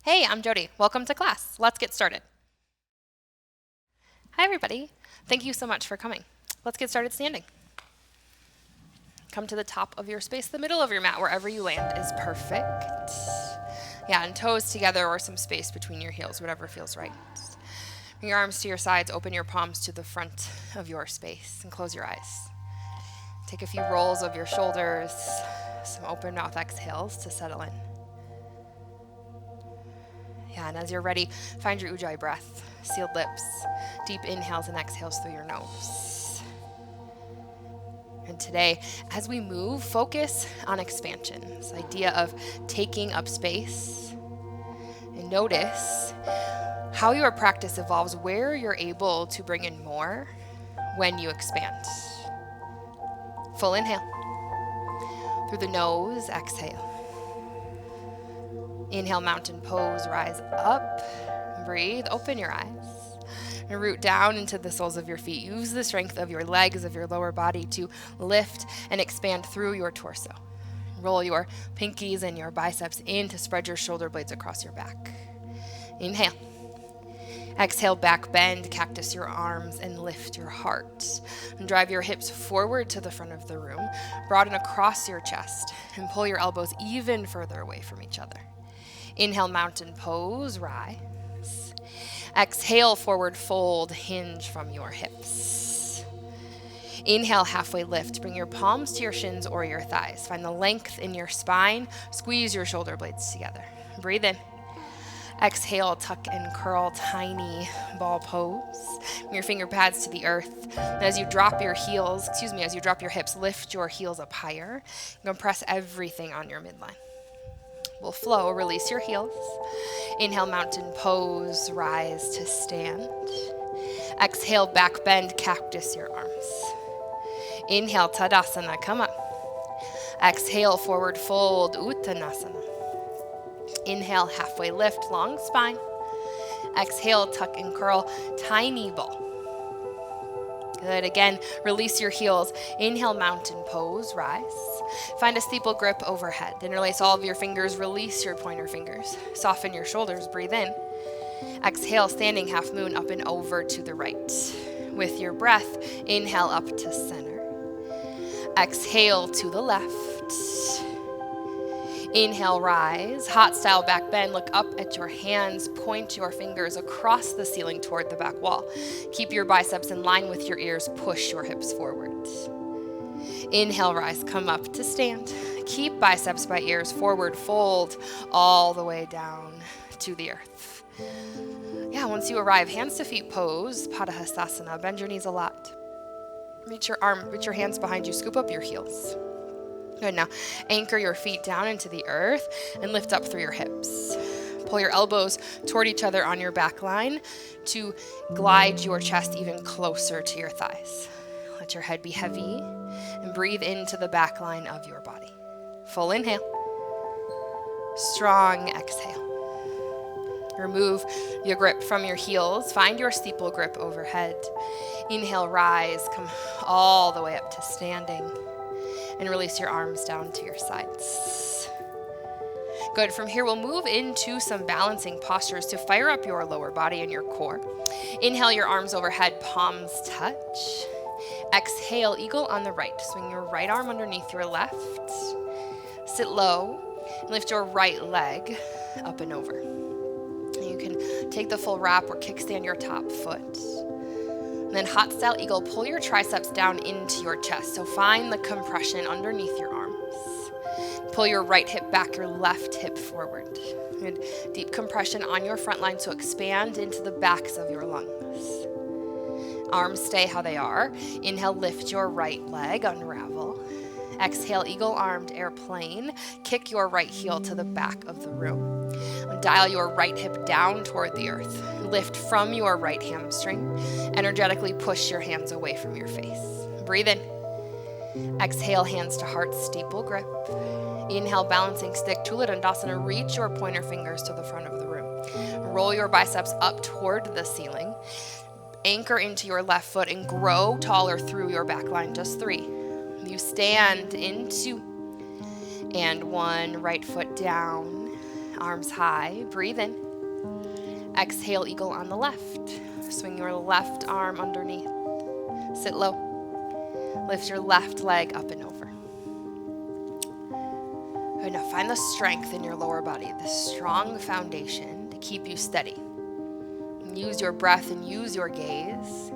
Hey, I'm Jodie. Welcome to class. Let's get started. Hi, everybody. Thank you so much for coming. Let's get started standing. Come to the top of your space. The middle of your mat, wherever you land, is perfect. Yeah, and toes together or some space between your heels, whatever feels right. Bring your arms to your sides. Open your palms to the front of your space and close your eyes. Take a few rolls of your shoulders, some open mouth exhales to settle in. Yeah, and as you're ready, find your Ujjayi breath, sealed lips, deep inhales and exhales through your nose. And today, as we move, focus on expansion, this idea of taking up space. And notice how your practice evolves, where you're able to bring in more when you expand. Full inhale. Through the nose, exhale. Inhale, mountain pose, rise up, breathe, open your eyes, and root down into the soles of your feet. Use the strength of your legs, of your lower body to lift and expand through your torso. Roll your pinkies and your biceps in to spread your shoulder blades across your back. Inhale. Exhale, back bend, cactus your arms, and lift your heart. And drive your hips forward to the front of the room, broaden across your chest, and pull your elbows even further away from each other. Inhale, mountain pose, rise. Exhale, forward fold, hinge from your hips. Inhale, halfway lift. Bring your palms to your shins or your thighs. Find the length in your spine. Squeeze your shoulder blades together. Breathe in. Exhale, tuck and curl, tiny ball pose. Bring your finger pads to the earth. And as you drop your hips, lift your heels up higher. Compress everything on your midline. We'll flow, release your heels. Inhale, mountain pose, rise to stand. Exhale, back bend, cactus your arms. Inhale, Tadasana, come up. Exhale, forward fold, Uttanasana. Inhale, halfway lift, long spine. Exhale, tuck and curl, tiny ball. Good, again, release your heels. Inhale, mountain pose, rise. Find a steeple grip overhead. Interlace all of your fingers, release your pointer fingers. Soften your shoulders, breathe in. Exhale, standing half moon up and over to the right. With your breath, inhale up to center. Exhale to the left. Inhale, rise. Hot style back bend. Look up at your hands. Point your fingers across the ceiling toward the back wall. Keep your biceps in line with your ears. Push your hips forward. Inhale, rise. Come up to stand. Keep biceps by ears. Forward fold all the way down to the earth. Yeah, once you arrive, hands to feet pose, Padahastasana. Bend your knees a lot. Reach your hands behind you. Scoop up your heels. Good, now anchor your feet down into the earth and lift up through your hips. Pull your elbows toward each other on your back line to glide your chest even closer to your thighs. Let your head be heavy and breathe into the back line of your body. Full inhale. Strong exhale. Remove your grip from your heels. Find your steeple grip overhead. Inhale, rise. Come all the way up to standing. And release your arms down to your sides. Good. From here, we'll move into some balancing postures to fire up your lower body and your core. Inhale, your arms overhead, palms touch. Exhale, eagle on the right. Swing your right arm underneath your left. Sit low. And lift your right leg up and over. You can take the full wrap or kickstand your top foot. And then hot style eagle, pull your triceps down into your chest. So find the compression underneath your arms. Pull your right hip back, your left hip forward. And deep compression on your front line, so expand into the backs of your lungs. Arms stay how they are. Inhale, lift your right leg, unravel. Exhale, eagle-armed airplane. Kick your right heel to the back of the room. Dial your right hip down toward the earth. Lift from your right hamstring. Energetically push your hands away from your face. Breathe in. Exhale, hands to heart, steeple grip. Inhale, balancing stick, Tula Dandasana. Reach your pointer fingers to the front of the room. Roll your biceps up toward the ceiling. Anchor into your left foot and grow taller through your back line. Just 3. You stand in 2 and 1. Right foot down. arms high. Breathe in. Exhale, eagle on the left. Swing your left arm underneath. Sit low. Lift your left leg up and over. Good. Now find the strength in your lower body, the strong foundation to keep you steady. And use your breath and use your gaze.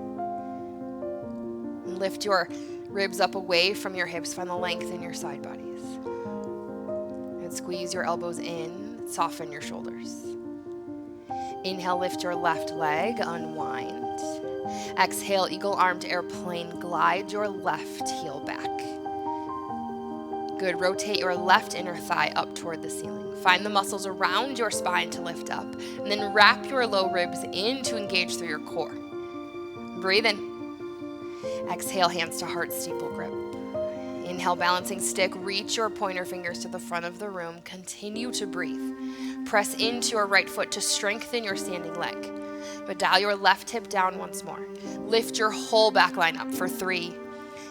And lift your ribs up away from your hips. Find the length in your side bodies. And squeeze your elbows in. Soften your shoulders. Inhale, lift your left leg, unwind. Exhale, eagle armed airplane, glide your left heel back. Good, rotate your left inner thigh up toward the ceiling. Find the muscles around your spine to lift up, and then wrap your low ribs in to engage through your core. Breathe in. Exhale, hands to heart, steeple grip. Inhale, balancing stick, reach your pointer fingers to the front of the room. Continue to breathe. Press into your right foot to strengthen your standing leg. But dial your left hip down once more. Lift your whole back line up for 3.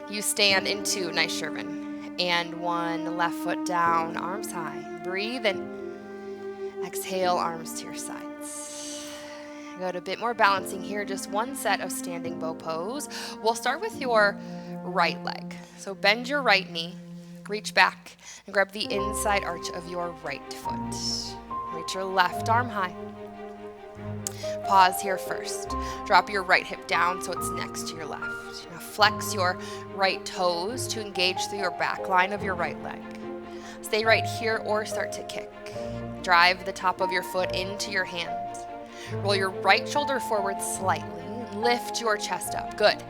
You stand in 2, nice Sherman. And 1, left foot down, arms high. Breathe in. Exhale, arms to your sides. Good, a bit more balancing here. Just 1 set of standing bow pose. We'll start with your right leg. So bend your right knee, reach back, and grab the inside arch of your right foot. Reach your left arm high. Pause here first. Drop your right hip down so it's next to your left. Now flex your right toes to engage through your back line of your right leg. Stay right here or start to kick. Drive the top of your foot into your hands. Roll your right shoulder forward slightly. Lift your chest up. Good.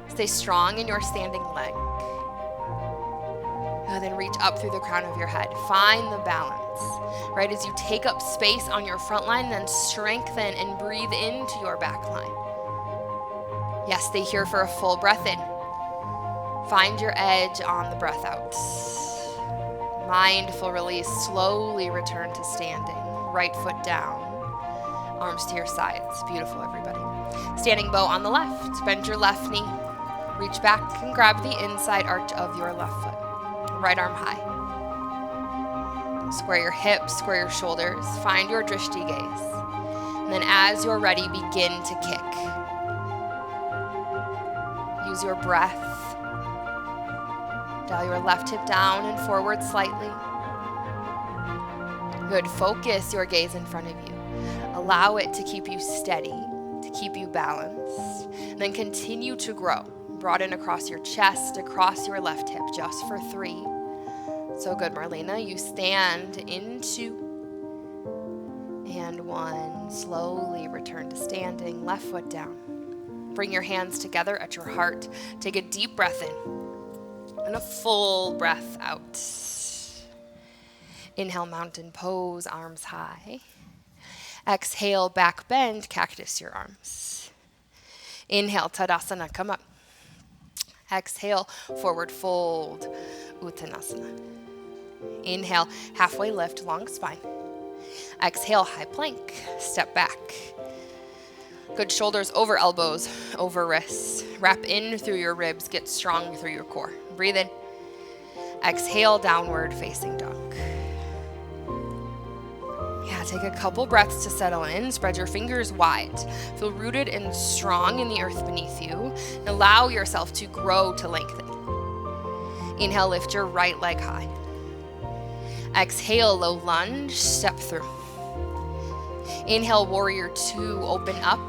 Stay strong in your standing leg. And then reach up through the crown of your head. Find the balance. Right as you take up space on your front line, then strengthen and breathe into your back line. Yes, stay here for a full breath in. Find your edge on the breath out. Mindful release. Slowly return to standing. Right foot down. Arms to your sides. Beautiful, everybody. Standing bow on the left. Bend your left knee. Reach back and grab the inside arch of your left foot. Right arm high. Square your hips, square your shoulders. Find your drishti gaze. And then as you're ready, begin to kick. Use your breath. Dial your left hip down and forward slightly. Good. Focus your gaze in front of you. Allow it to keep you steady, to keep you balanced. And then continue to grow. Broaden across your chest, across your left hip, just for 3. So good, Marlena. You stand in 2 and 1. Slowly return to standing, left foot down. Bring your hands together at your heart. Take a deep breath in and a full breath out. Inhale, mountain pose, arms high. Exhale, back bend, cactus your arms. Inhale, Tadasana, come up. Exhale, forward fold, Uttanasana. Inhale, halfway lift, long spine. Exhale, high plank, step back. Good, shoulders over elbows, over wrists. Wrap in through your ribs, get strong through your core. Breathe in. Exhale, downward facing dog. Yeah, take a couple breaths to settle in. Spread your fingers wide. Feel rooted and strong in the earth beneath you. And allow yourself to grow to lengthen. Inhale, lift your right leg high. Exhale, low lunge, step through. Inhale, warrior 2, open up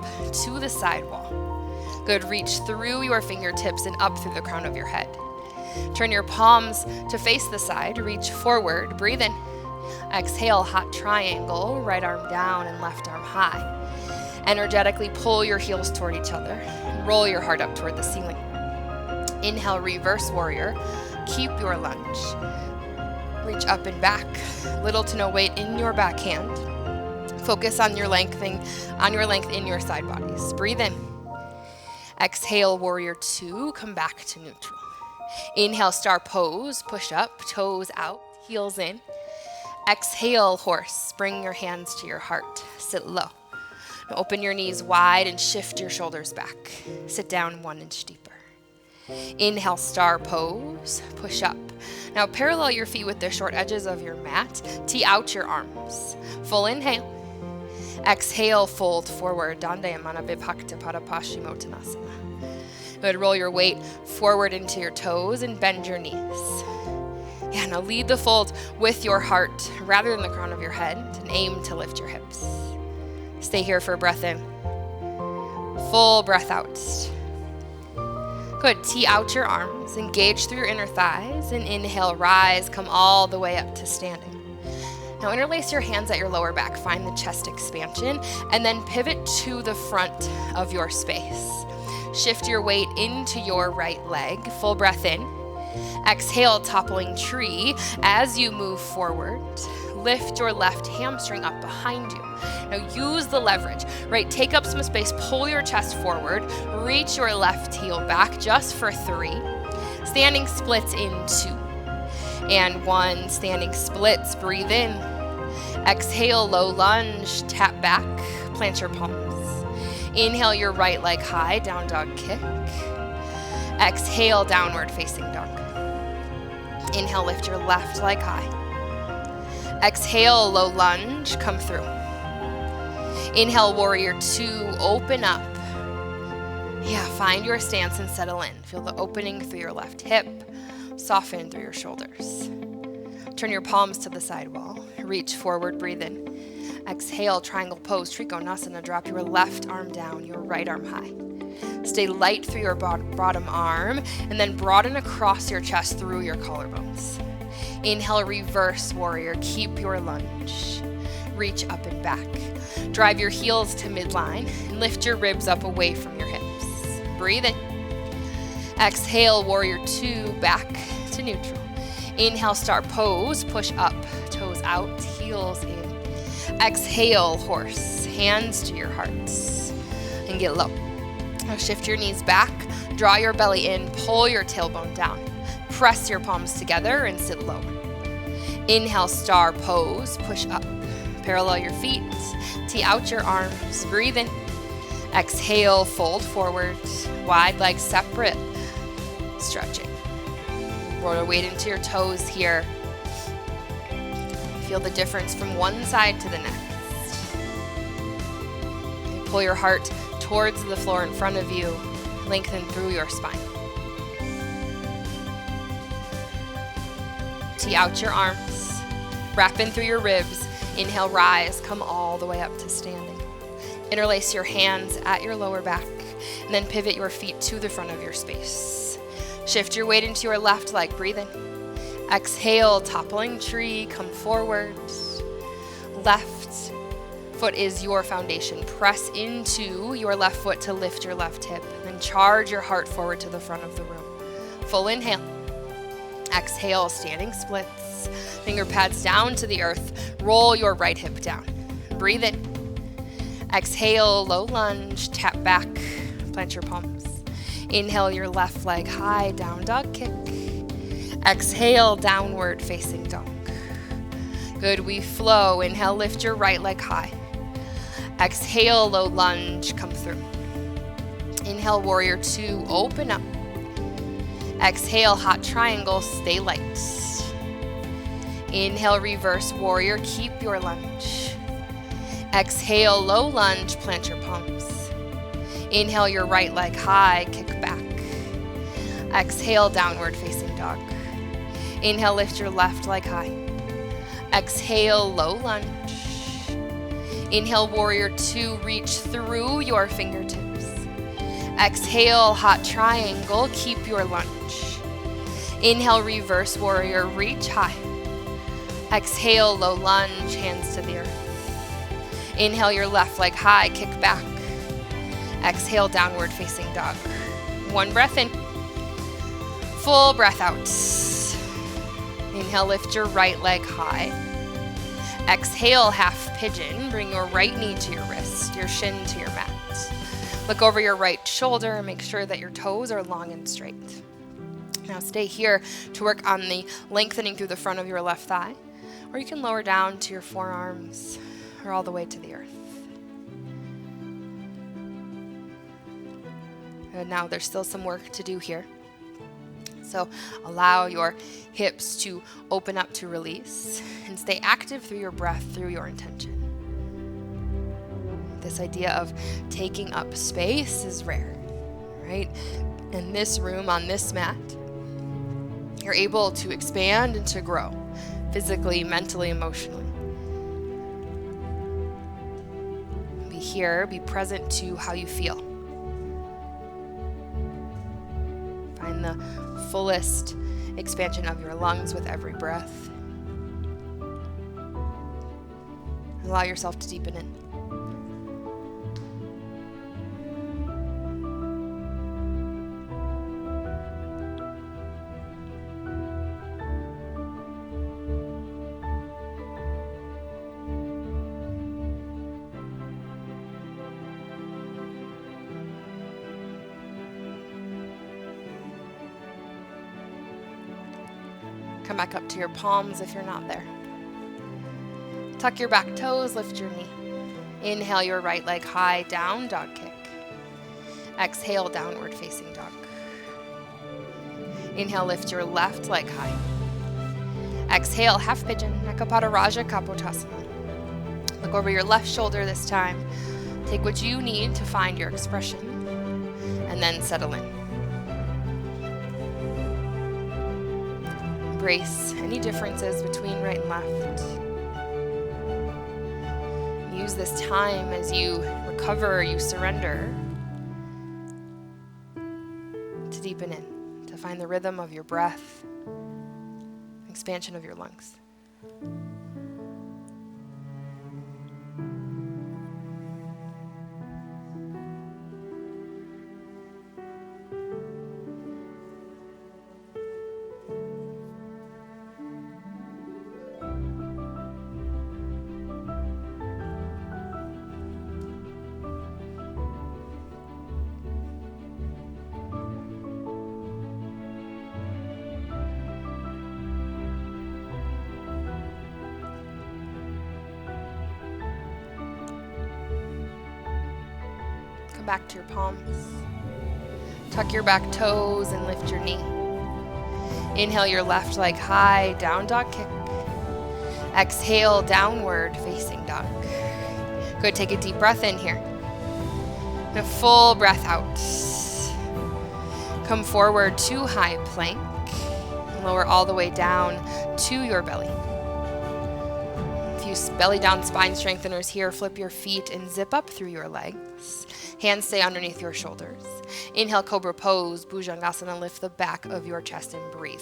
to the side wall. Good, reach through your fingertips and up through the crown of your head. Turn your palms to face the side, reach forward, breathe in. Exhale, hot triangle, right arm down and left arm high. Energetically pull your heels toward each other. Roll your heart up toward the ceiling. Inhale, reverse warrior. Keep your lunge. Reach up and back. Little to no weight in your back hand. Focus on your length in your side bodies. Breathe in. Exhale, warrior 2. Come back to neutral. Inhale, star pose. Push up, toes out, heels in. Exhale, horse. Bring your hands to your heart. Sit low. Now open your knees wide and shift your shoulders back. Sit down 1 inch deeper. Inhale, star pose. Push up. Now parallel your feet with the short edges of your mat. Tee out your arms. Full inhale. Exhale, fold forward. Dandayamana Vibhakta Paschimottanasana. Good, roll your weight forward into your toes and bend your knees. Yeah, now lead the fold with your heart rather than the crown of your head and aim to lift your hips. Stay here for a breath in. Full breath out. Good, tee out your arms, engage through your inner thighs, and inhale, rise, come all the way up to standing. Now interlace your hands at your lower back, find the chest expansion, and then pivot to the front of your space. Shift your weight into your right leg, full breath in. Exhale, toppling tree. As you move forward, lift your left hamstring up behind you. Now use the leverage, right? Take up some space, pull your chest forward, reach your left heel back just for 3. Standing splits in 2. And 1, standing splits, breathe in. Exhale, low lunge, tap back, plant your palms. Inhale your right leg high, down dog kick. Exhale, downward facing dog. Inhale, lift your left leg high. Exhale, low lunge, come through. Inhale, warrior 2, open up. Yeah, find your stance and settle in. Feel the opening through your left hip, soften through your shoulders. Turn your palms to the side wall. Reach forward, breathe in. Exhale, triangle pose, Trikonasana. Drop your left arm down, your right arm high. Stay light through your bottom arm, and then broaden across your chest through your collarbones. Inhale, reverse warrior. Keep your lunge. Reach up and back. Drive your heels to midline, and lift your ribs up away from your hips. Breathe in. Exhale, warrior 2, back to neutral. Inhale, star pose, push up, toes out, heels in. Exhale, horse, hands to your hearts, and get low. Now shift your knees back, draw your belly in, pull your tailbone down. Press your palms together and sit lower. Inhale, star pose, push up. Parallel your feet, tee out your arms, breathe in. Exhale, fold forward, wide legs separate, stretching. Roll your weight into your toes here. Feel the difference from one side to the next. And pull your heart towards the floor in front of you. Lengthen through your spine. Tee out your arms. Wrap in through your ribs. Inhale, rise. Come all the way up to standing. Interlace your hands at your lower back. And then pivot your feet to the front of your space. Shift your weight into your left leg. Breathe in. Exhale, toppling tree, come forward. Left foot is your foundation. Press into your left foot to lift your left hip. Then charge your heart forward to the front of the room. Full inhale. Exhale, standing splits. Finger pads down to the earth. Roll your right hip down. Breathe in. Exhale, low lunge, tap back, plant your palms. Inhale your left leg high, down dog kick. Exhale, downward facing dog. Good, we flow. Inhale, lift your right leg high. Exhale, low lunge, come through. Inhale, warrior 2, open up. Exhale, hot triangle, stay light. Inhale, reverse warrior, keep your lunge. Exhale, low lunge, plant your palms. Inhale, your right leg high, kick back. Exhale, downward facing dog. Inhale, lift your left leg high. Exhale, low lunge. Inhale, warrior 2, reach through your fingertips. Exhale, hot triangle, keep your lunge. Inhale, reverse warrior, reach high. Exhale, low lunge, hands to the earth. Inhale, your left leg high, kick back. Exhale, downward facing dog. One breath in. Full breath out. Inhale, lift your right leg high. Exhale, half pigeon. Bring your right knee to your wrist, your shin to your mat. Look over your right shoulder and make sure that your toes are long and straight. Now stay here to work on the lengthening through the front of your left thigh, or you can lower down to your forearms or all the way to the earth. Good. Now there's still some work to do here. So allow your hips to open up to release and stay active through your breath, through your intention. This idea of taking up space is rare, right? In this room, on this mat, you're able to expand and to grow physically, mentally, emotionally. Be here, be present to how you feel. Find the fullest expansion of your lungs with every breath. Allow yourself to deepen in. Come back up to your palms if you're not there. Tuck your back toes, lift your knee. Inhale your right leg high, down dog kick. Exhale, downward facing dog. Inhale, lift your left leg high. Exhale, half pigeon, Nakapada Raja Kapotasana. Look over your left shoulder this time. Take what you need to find your expression, and then settle in. Embrace any differences between right and left. Use this time as you recover, you surrender, to deepen in, to find the rhythm of your breath, expansion of your lungs. Come back to your palms. Tuck your back toes and lift your knee. Inhale your left leg high, down dog kick. Exhale, downward facing dog. Good, take a deep breath in here. And a full breath out. Come forward to high plank. Lower all the way down to your belly. A few belly down spine strengtheners here. Flip your feet and zip up through your legs. Hands stay underneath your shoulders. Inhale, cobra pose, Bhujangasana. Lift the back of your chest and breathe.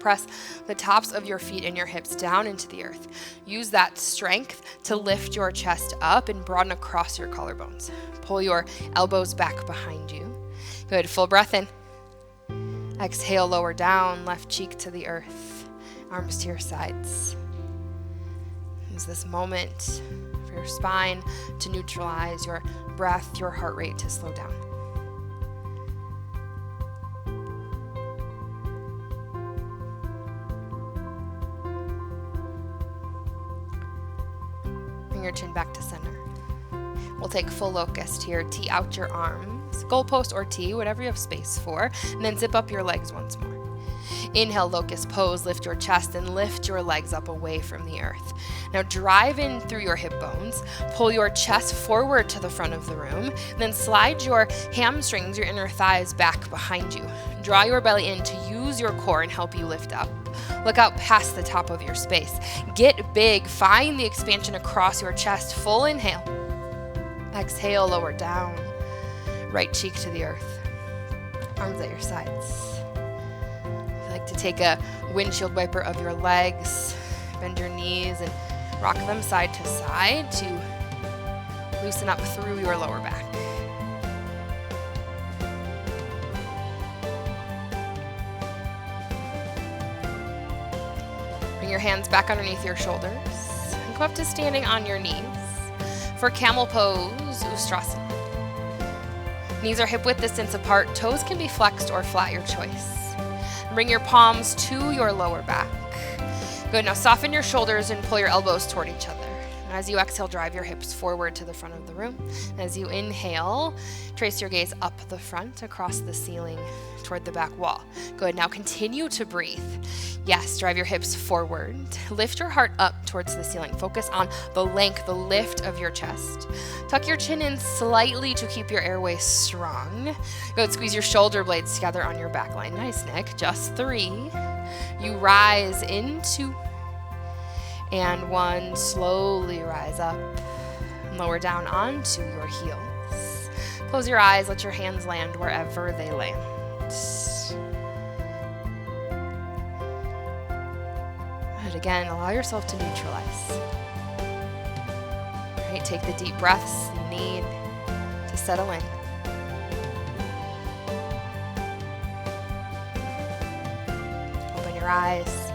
Press the tops of your feet and your hips down into the earth. Use that strength to lift your chest up and broaden across your collarbones. Pull your elbows back behind you. Good, full breath in. Exhale, lower down, left cheek to the earth. Arms to your sides. Use this moment for your spine to neutralize, your breath, your heart rate to slow down. Bring your chin back to center. We'll take full locust here. Tee out your arms, goalpost or tee, whatever you have space for, and then zip up your legs once more. Inhale, locust pose, lift your chest and lift your legs up away from the earth. Now drive in through your hip bones, pull your chest forward to the front of the room, and then slide your hamstrings, your inner thighs back behind you. Draw your belly in to use your core and help you lift up. Look out past the top of your space. Get big, find the expansion across your chest. Full inhale. Exhale, lower down, right cheek to the earth. Arms at your sides. To take a windshield wiper of your legs, bend your knees and rock them side to side to loosen up through your lower back. Bring your hands back underneath your shoulders and come up to standing on your knees for camel pose, Ustrasana. Knees are hip width distance apart, toes can be flexed or flat, your choice. Bring your palms to your lower back. Good, now soften your shoulders and pull your elbows toward each other. As you exhale, drive your hips forward to the front of the room. As you inhale, trace your gaze up the front, across the ceiling, toward the back wall. Good. Now continue to breathe. Yes, drive your hips forward. Lift your heart up towards the ceiling. Focus on the length, the lift of your chest. Tuck your chin in slightly to keep your airway strong. Good. Squeeze your shoulder blades together on your back line. Nice, Nick. Just 3. You rise into and 1. Slowly rise up. Lower down onto your heels. Close your eyes. Let your hands land wherever they land. Good. Again, allow yourself to neutralize. All right, take the deep breaths you need to settle in. Open your eyes.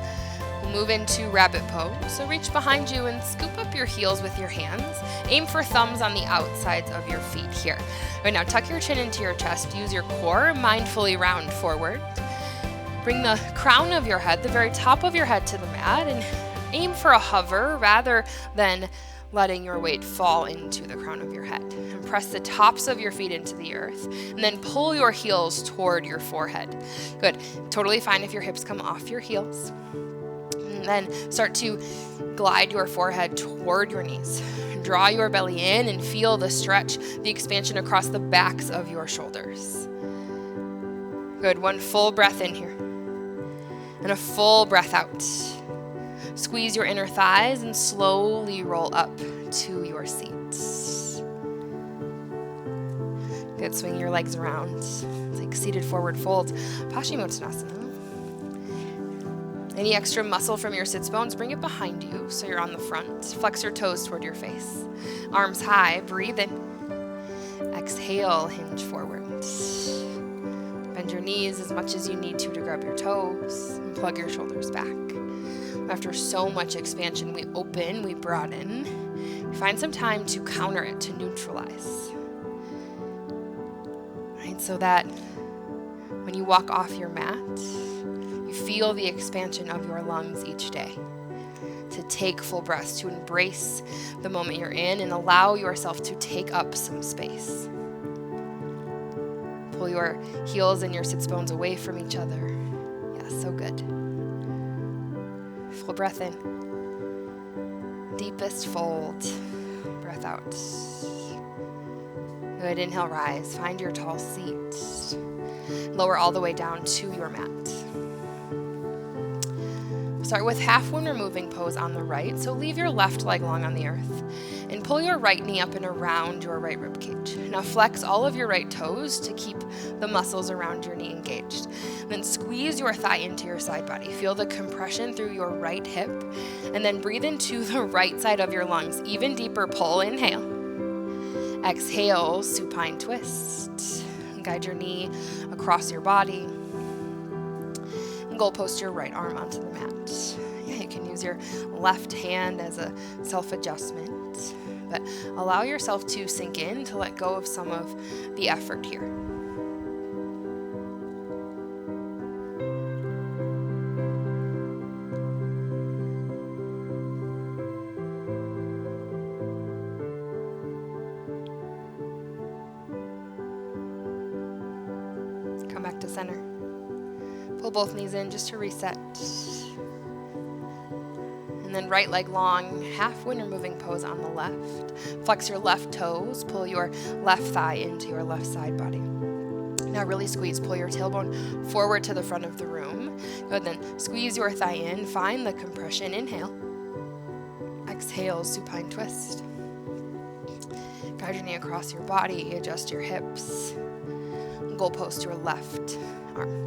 Move into rabbit pose. So reach behind you and scoop up your heels with your hands. Aim for thumbs on the outsides of your feet here. Right now, tuck your chin into your chest. Use your core, mindfully round forward. Bring the crown of your head, the very top of your head to the mat, and aim for a hover rather than letting your weight fall into the crown of your head. And press the tops of your feet into the earth, and then pull your heels toward your forehead. Good. Totally fine if your hips come off your heels. And then start to glide your forehead toward your knees. Draw your belly in and feel the stretch, the expansion across the backs of your shoulders. Good. 1 full breath in here. And a full breath out. Squeeze your inner thighs and slowly roll up to your seat. Good. Swing your legs around. Take seated forward fold. Paschimottanasana. Any extra muscle from your sits bones, bring it behind you so you're on the front. Flex your toes toward your face. Arms high, breathe in. Exhale, hinge forward. Bend your knees as much as you need to grab your toes and plug your shoulders back. After so much expansion, we open, we broaden. We find some time to counter it, to neutralize. Right, so that when you walk off your mat, feel the expansion of your lungs each day. To take full breaths, to embrace the moment you're in and allow yourself to take up some space. Pull your heels and your sits bones away from each other. Yeah, so good. Full breath in. Deepest fold. Breath out. Good. Inhale, rise. Find your tall seat. Lower all the way down to your mat. Start with half when we're moving pose on the right. So leave your left leg long on the earth and pull your right knee up and around your right rib cage. Now flex all of your right toes to keep the muscles around your knee engaged. Then squeeze your thigh into your side body. Feel the compression through your right hip and then breathe into the right side of your lungs. Even deeper pull, inhale. Exhale, supine twist. Guide your knee across your body. Goal post your right arm onto the mat. Yeah, you can use your left hand as a self-adjustment, but allow yourself to sink in, to let go of some of the effort here. Come back to center. Pull both knees in just to reset. And then right leg long, half when you're moving pose on the left. Flex your left toes, pull your left thigh into your left side body. Now really squeeze, pull your tailbone forward to the front of the room. Good, then squeeze your thigh in, find the compression, inhale. Exhale, supine twist. Guide your knee across your body, adjust your hips. Goal post your left arm.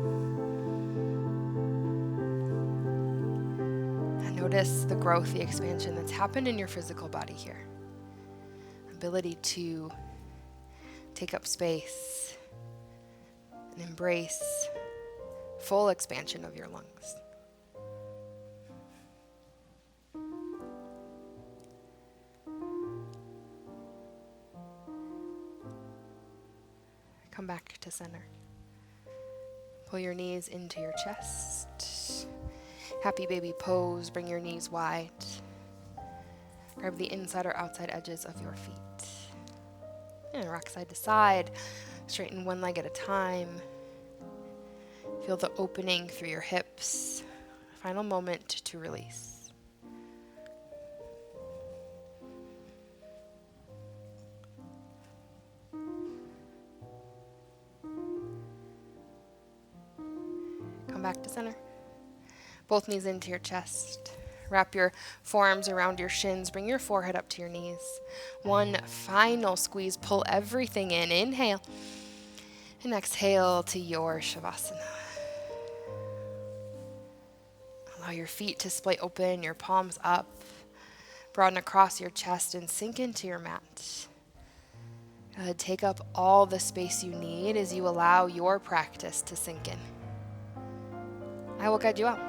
Notice the growth, the expansion that's happened in your physical body here. Ability to take up space and embrace full expansion of your lungs. Come back to center. Pull your knees into your chest. Happy baby pose, bring your knees wide. Grab the inside or outside edges of your feet. And rock side to side. Straighten one leg at a time. Feel the opening through your hips. Final moment to release. Come back to center. Both knees into your chest. Wrap your forearms around your shins. Bring your forehead up to your knees. One final squeeze. Pull everything in. Inhale. And exhale to your Shavasana. Allow your feet to splay open, your palms up. Broaden across your chest and sink into your mat. Take up all the space you need as you allow your practice to sink in. I will guide you out.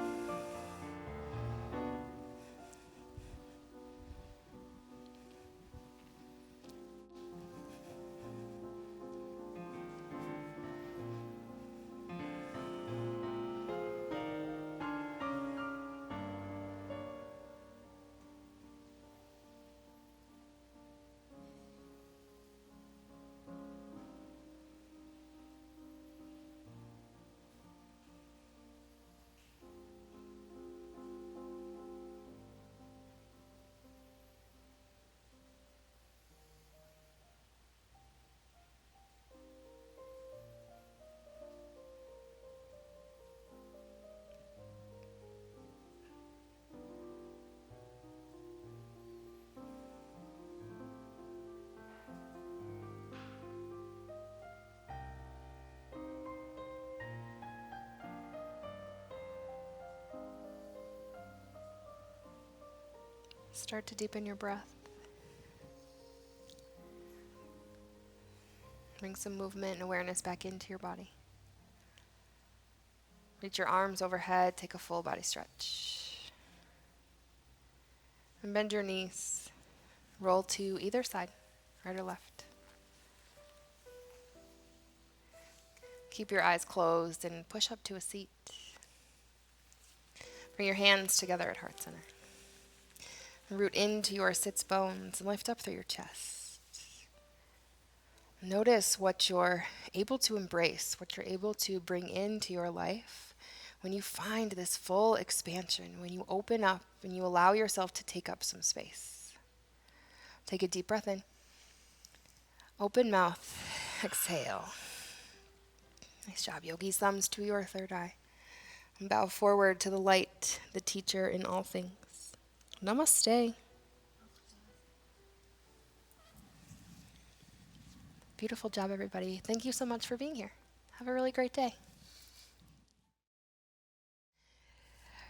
Start to deepen your breath. Bring some movement and awareness back into your body. Reach your arms overhead, take a full body stretch. And bend your knees. Roll to either side, right or left. Keep your eyes closed and push up to a seat. Bring your hands together at heart center. Root into your sits bones and lift up through your chest. Notice what you're able to embrace, what you're able to bring into your life when you find this full expansion, when you open up and you allow yourself to take up some space. Take a deep breath in. Open mouth. Exhale. Nice job, yogis. Thumbs to your third eye. And bow forward to the light, the teacher in all things. Namaste. Beautiful job, everybody. Thank you so much for being here. Have a really great day.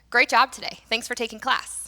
Great job today. Thanks for taking class.